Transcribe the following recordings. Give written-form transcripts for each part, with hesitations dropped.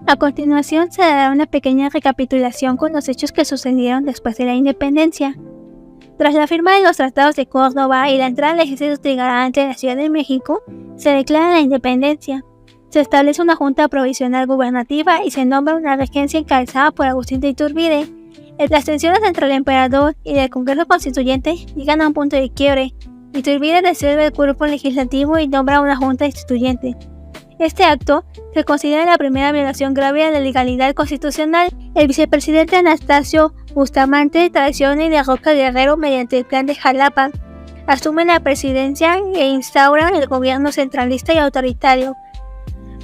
A continuación se dará una pequeña recapitulación con los hechos que sucedieron después de la independencia. Tras la firma de los tratados de Córdoba y la entrada al ejército trigarante de la Ciudad de México, se declara la independencia. Se establece una junta provisional gubernativa y se nombra una regencia encabezada por Agustín de Iturbide. Las tensiones entre el emperador y el Congreso Constituyente llegan a un punto de quiebre. Iturbide disuelve el cuerpo legislativo y nombra una junta instituyente. Este acto se considera la primera violación grave de la legalidad constitucional. El vicepresidente Anastasio Bustamante traiciona y derroca a Guerrero mediante el Plan de Jalapa. Asume la presidencia e instaura el gobierno centralista y autoritario.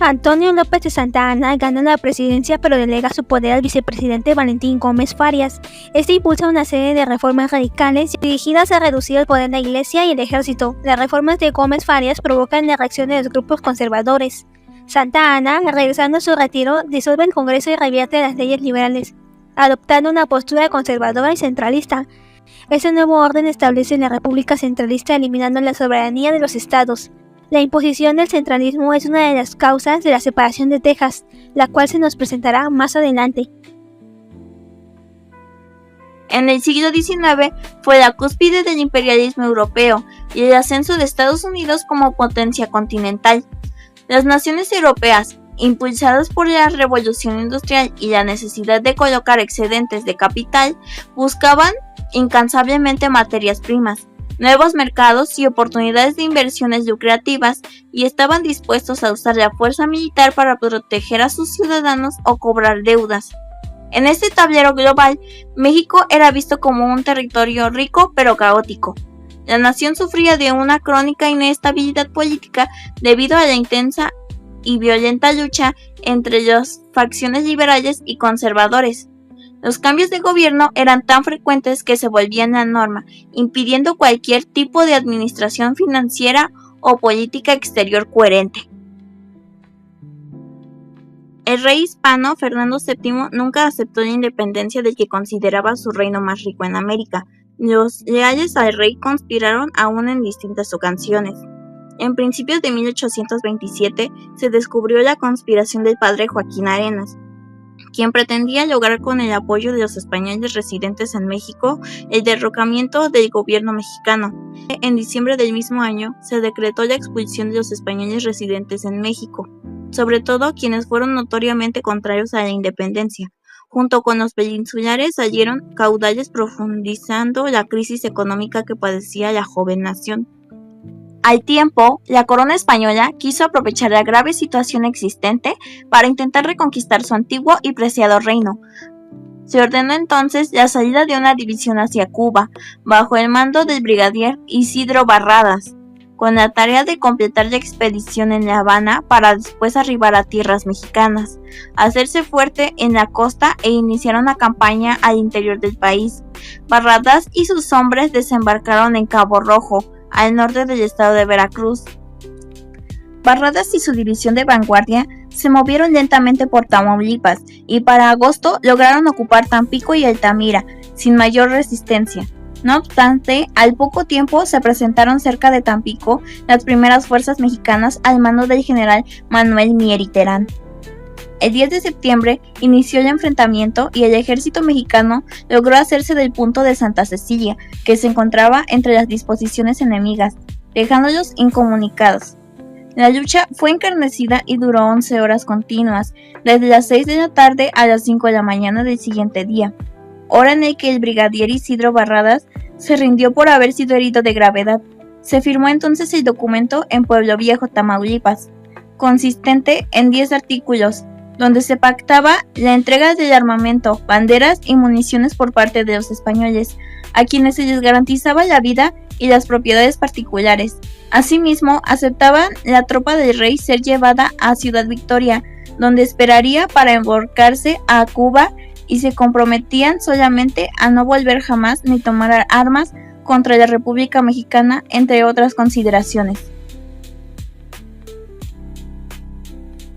Antonio López de Santa Anna gana la presidencia pero delega su poder al vicepresidente Valentín Gómez Farias. Este impulsa una serie de reformas radicales dirigidas a reducir el poder de la Iglesia y el ejército. Las reformas de Gómez Farias provocan la reacción de los grupos conservadores. Santa Anna, regresando a su retiro, disuelve el Congreso y revierte las leyes liberales, adoptando una postura conservadora y centralista. Este nuevo orden establece la República Centralista eliminando la soberanía de los estados. La imposición del centralismo es una de las causas de la separación de Texas, la cual se nos presentará más adelante. En el siglo XIX fue la cúspide del imperialismo europeo y el ascenso de Estados Unidos como potencia continental. Las naciones europeas, impulsadas por la revolución industrial y la necesidad de colocar excedentes de capital, buscaban incansablemente materias primas, nuevos mercados y oportunidades de inversiones lucrativas, y estaban dispuestos a usar la fuerza militar para proteger a sus ciudadanos o cobrar deudas. En este tablero global, México era visto como un territorio rico pero caótico. La nación sufría de una crónica inestabilidad política debido a la intensa y violenta lucha entre las facciones liberales y conservadores. Los cambios de gobierno eran tan frecuentes que se volvían la norma, impidiendo cualquier tipo de administración financiera o política exterior coherente. El rey hispano Fernando VII nunca aceptó la independencia del que consideraba su reino más rico en América. Los leales al rey conspiraron aún en distintas ocasiones. En principios de 1827 se descubrió la conspiración del padre Joaquín Arenas, quien pretendía lograr con el apoyo de los españoles residentes en México el derrocamiento del gobierno mexicano. En diciembre del mismo año se decretó la expulsión de los españoles residentes en México, sobre todo quienes fueron notoriamente contrarios a la independencia. Junto con los peninsulares salieron caudales profundizando la crisis económica que padecía la joven nación. Al tiempo, la corona española quiso aprovechar la grave situación existente para intentar reconquistar su antiguo y preciado reino. Se ordenó entonces la salida de una división hacia Cuba, bajo el mando del brigadier Isidro Barradas, con la tarea de completar la expedición en La Habana para después arribar a tierras mexicanas, hacerse fuerte en la costa e iniciar una campaña al interior del país. Barradas y sus hombres desembarcaron en Cabo Rojo, al norte del estado de Veracruz. Barradas y su división de vanguardia se movieron lentamente por Tamaulipas y para agosto lograron ocupar Tampico y Altamira sin mayor resistencia. No obstante, al poco tiempo se presentaron cerca de Tampico las primeras fuerzas mexicanas al mando del general Manuel Mier y Terán. El 10 de septiembre inició el enfrentamiento y el ejército mexicano logró hacerse del punto de Santa Cecilia, que se encontraba entre las disposiciones enemigas, dejándolos incomunicados. La lucha fue encarnecida y duró 11 horas continuas, desde las 6 de la tarde a las 5 de la mañana del siguiente día, hora en la que el brigadier Isidro Barradas se rindió por haber sido herido de gravedad. Se firmó entonces el documento en Pueblo Viejo, Tamaulipas, consistente en 10 artículos, donde se pactaba la entrega del armamento, banderas y municiones por parte de los españoles, a quienes se les garantizaba la vida y las propiedades particulares. Asimismo, aceptaban la tropa del rey ser llevada a Ciudad Victoria, donde esperaría para embarcarse a Cuba, y se comprometían solamente a no volver jamás ni tomar armas contra la República Mexicana, entre otras consideraciones.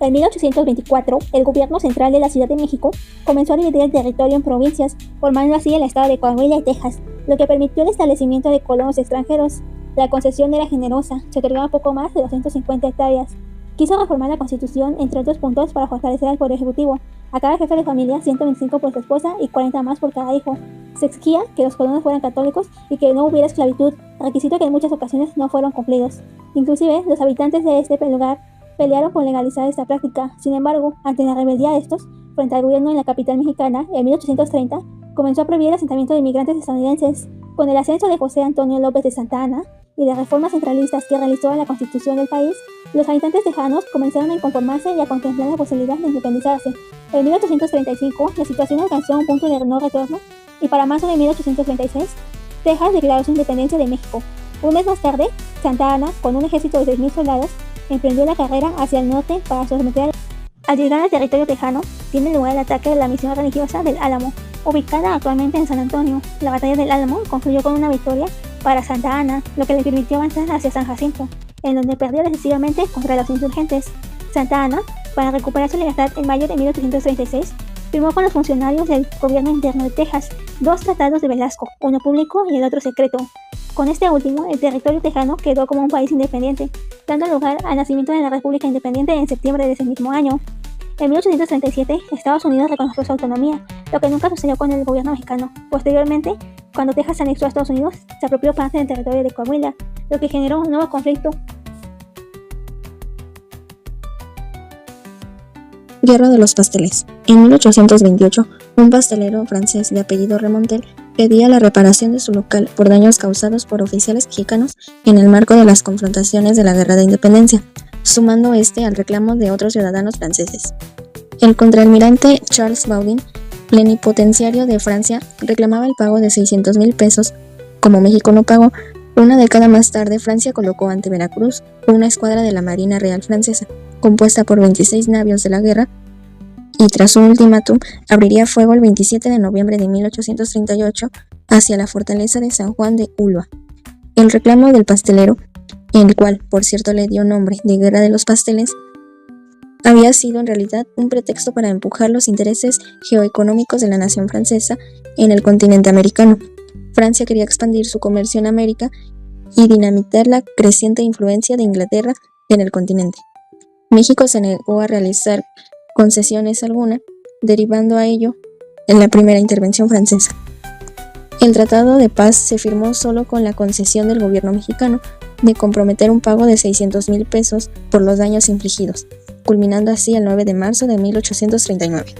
En 1824, el gobierno central de la Ciudad de México comenzó a dividir el territorio en provincias, formando así el estado de Coahuila y Texas, lo que permitió el establecimiento de colonos extranjeros. La concesión era generosa, se otorgaba poco más de 250 hectáreas. Quiso reformar la Constitución, entre otros puntos, para fortalecer al Poder Ejecutivo. A cada jefe de familia, 125 por su esposa y 40 más por cada hijo. Se exigía que los colonos fueran católicos y que no hubiera esclavitud, requisito que en muchas ocasiones no fueron cumplidos. Inclusive, los habitantes de este lugar pelearon por legalizar esta práctica. Sin embargo, ante la rebeldía de estos, frente al gobierno en la capital mexicana, en 1830, comenzó a prohibir el asentamiento de inmigrantes estadounidenses. Con el ascenso de José Antonio López de Santa Anna y las reformas centralistas que realizó en la constitución del país, los habitantes tejanos comenzaron a inconformarse y a contemplar la posibilidad de independizarse. En 1835, la situación alcanzó un punto de no retorno y para marzo de 1836, Texas declaró su independencia de México. Un mes más tarde, Santa Anna, con un ejército de 6,000 soldados, emprendió la carrera hacia el norte para someter. Al llegar al territorio tejano, tiene lugar el ataque de la misión religiosa del Álamo, ubicada actualmente en San Antonio. La batalla del Álamo concluyó con una victoria para Santa Anna, lo que le permitió avanzar hacia San Jacinto, en donde perdió decisivamente contra los insurgentes. Santa Anna, para recuperar su libertad en mayo de 1836, firmó con los funcionarios del gobierno interno de Texas 2 tratados de Velasco, uno público y el otro secreto. Con este último, el territorio tejano quedó como un país independiente, dando lugar al nacimiento de la República Independiente en septiembre de ese mismo año. En 1837, Estados Unidos reconoció su autonomía, lo que nunca sucedió con el gobierno mexicano. Posteriormente, cuando Texas se anexó a Estados Unidos, se apropió parte del territorio de Coahuila, lo que generó un nuevo conflicto. Guerra de los pasteles. En 1828, un pastelero francés de apellido Remontel pedía la reparación de su local por daños causados por oficiales mexicanos en el marco de las confrontaciones de la Guerra de Independencia, sumando al reclamo de otros ciudadanos franceses. El contraalmirante Charles Baudin, plenipotenciario de Francia, reclamaba el pago de 600,000 pesos. Como México no pagó, una década más tarde Francia colocó ante Veracruz una escuadra de la Marina Real Francesa, compuesta por 26 navios de la guerra, y tras un ultimátum abriría fuego el 27 de noviembre de 1838 hacia la fortaleza de San Juan de Ulúa. El reclamo del pastelero, el cual por cierto le dio nombre de Guerra de los Pasteles, había sido en realidad un pretexto para empujar los intereses geoeconómicos de la nación francesa en el continente americano. Francia quería expandir su comercio en América y dinamitar la creciente influencia de Inglaterra en el continente. México se negó a realizar concesiones alguna, derivando a ello en la primera intervención francesa. El Tratado de Paz se firmó solo con la concesión del gobierno mexicano de comprometer un pago de 600,000 pesos por los daños infligidos, culminando así el 9 de marzo de 1839.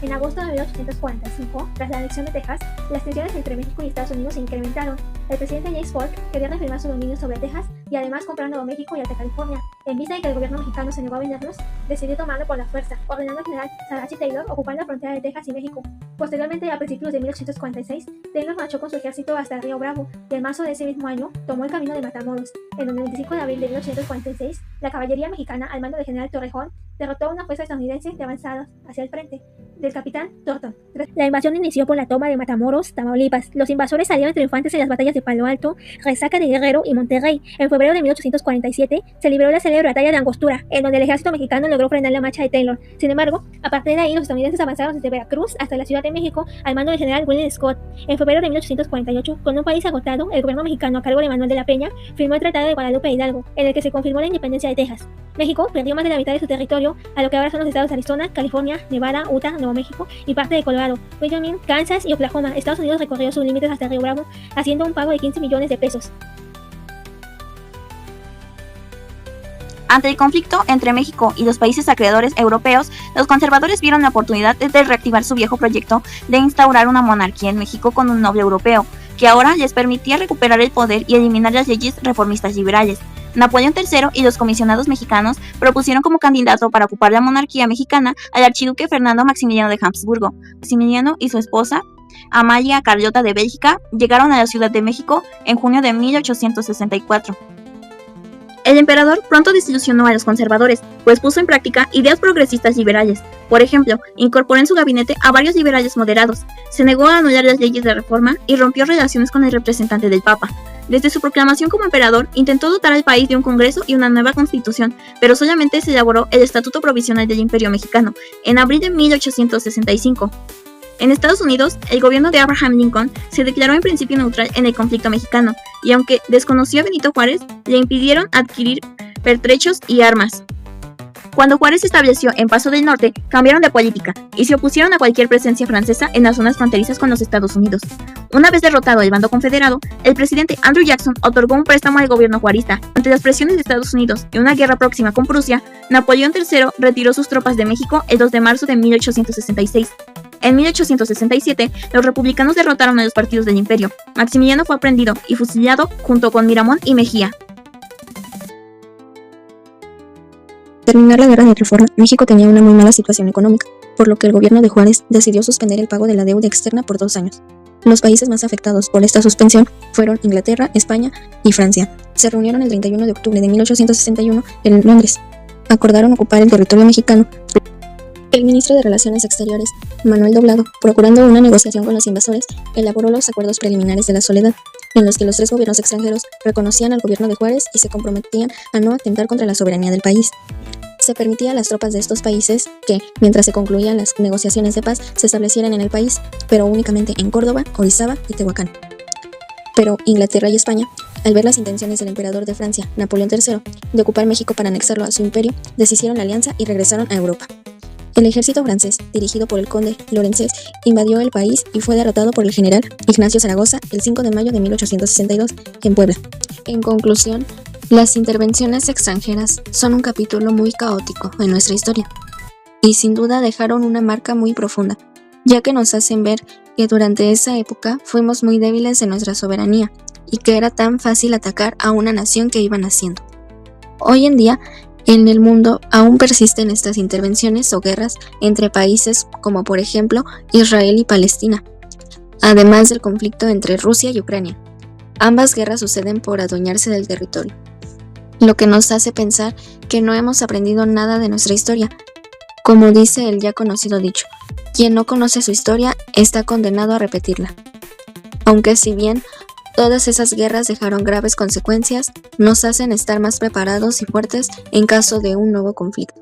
En agosto de 1845, tras la anexión de Texas, las tensiones entre México y Estados Unidos se incrementaron. El presidente James Polk quería reafirmar su dominio sobre Texas y además comprar Nuevo México y Alta California. En vista de que el gobierno mexicano se negó a venderlos, decidió tomarlo por la fuerza, ordenando al general Zachary Taylor ocupar la frontera de Texas y México. Posteriormente, a principios de 1846, Taylor marchó con su ejército hasta el río Bravo y en marzo de ese mismo año tomó el camino de Matamoros, en donde el 25 de abril de 1846, la caballería mexicana al mando del general Torrejón derrotó a una fuerza estadounidense de avanzada hacia el frente del capitán Thornton. La invasión inició por la toma de Matamoros, Tamaulipas. Los invasores salieron triunfantes en las batallas de Palo Alto, Resaca de Guerrero y Monterrey. En febrero de 1847 se libró la célebre batalla de Angostura, en donde el ejército mexicano logró frenar la marcha de Taylor. Sin embargo, a partir de ahí los estadounidenses avanzaron desde Veracruz hasta la Ciudad de México al mando del general William Scott. En febrero de 1848, con un país agotado, el gobierno mexicano a cargo de Manuel de la Peña firmó el Tratado de Guadalupe Hidalgo, en el que se confirmó la independencia de Texas. México perdió más de la mitad de su territorio a lo que ahora son los estados de Arizona, California, Nevada, Utah, Nuevo México y parte de Colorado, Wyoming, Kansas y Oklahoma. Estados Unidos recorrió sus límites hasta el río Bravo, haciendo un pago de 15 millones de pesos. Ante el conflicto entre México y los países acreedores europeos, los conservadores vieron la oportunidad de reactivar su viejo proyecto de instaurar una monarquía en México con un noble europeo, que ahora les permitía recuperar el poder y eliminar las leyes reformistas liberales. Napoleón III y los comisionados mexicanos propusieron como candidato para ocupar la monarquía mexicana al archiduque Fernando Maximiliano de Habsburgo. Maximiliano y su esposa, Amalia Carlota de Bélgica, llegaron a la Ciudad de México en junio de 1864. El emperador pronto desilusionó a los conservadores, pues puso en práctica ideas progresistas liberales. Por ejemplo, incorporó en su gabinete a varios liberales moderados, se negó a anular las leyes de reforma y rompió relaciones con el representante del Papa. Desde su proclamación como emperador, intentó dotar al país de un congreso y una nueva constitución, pero solamente se elaboró el Estatuto Provisional del Imperio Mexicano, en abril de 1865. En Estados Unidos, el gobierno de Abraham Lincoln se declaró en principio neutral en el conflicto mexicano, y aunque desconoció a Benito Juárez, le impidieron adquirir pertrechos y armas. Cuando Juárez se estableció en Paso del Norte, cambiaron de política y se opusieron a cualquier presencia francesa en las zonas fronterizas con los Estados Unidos. Una vez derrotado el bando confederado, el presidente Andrew Jackson otorgó un préstamo al gobierno juarista. Ante las presiones de Estados Unidos y una guerra próxima con Prusia, Napoleón III retiró sus tropas de México el 2 de marzo de 1866. En 1867, los republicanos derrotaron a los partidos del imperio. Maximiliano fue aprehendido y fusilado junto con Miramón y Mejía. Terminar la guerra de reforma, México tenía una muy mala situación económica, por lo que el gobierno de Juárez decidió suspender el pago de la deuda externa por 2 años. Los países más afectados por esta suspensión fueron Inglaterra, España y Francia. Se reunieron el 31 de octubre de 1861 en Londres. Acordaron ocupar el territorio mexicano. El ministro de Relaciones Exteriores, Manuel Doblado, procurando una negociación con los invasores, elaboró los acuerdos preliminares de la Soledad, en los que los 3 gobiernos extranjeros reconocían al gobierno de Juárez y se comprometían a no atentar contra la soberanía del país. Se permitía a las tropas de estos países que, mientras se concluían las negociaciones de paz, se establecieran en el país, pero únicamente en Córdoba, Orizaba y Tehuacán. Pero Inglaterra y España, al ver las intenciones del emperador de Francia, Napoleón III, de ocupar México para anexarlo a su imperio, deshicieron la alianza y regresaron a Europa. El ejército francés, dirigido por el conde Lorenzés, invadió el país y fue derrotado por el general Ignacio Zaragoza el 5 de mayo de 1862 en Puebla. En conclusión, las intervenciones extranjeras son un capítulo muy caótico en nuestra historia y sin duda dejaron una marca muy profunda, ya que nos hacen ver que durante esa época fuimos muy débiles en nuestra soberanía y que era tan fácil atacar a una nación que iba naciendo. Hoy en día, en el mundo aún persisten estas intervenciones o guerras entre países como por ejemplo Israel y Palestina, además del conflicto entre Rusia y Ucrania. Ambas guerras suceden por adueñarse del territorio, lo que nos hace pensar que no hemos aprendido nada de nuestra historia. Como dice el ya conocido dicho, quien no conoce su historia está condenado a repetirla. Aunque si bien todas esas guerras dejaron graves consecuencias, nos hacen estar más preparados y fuertes en caso de un nuevo conflicto.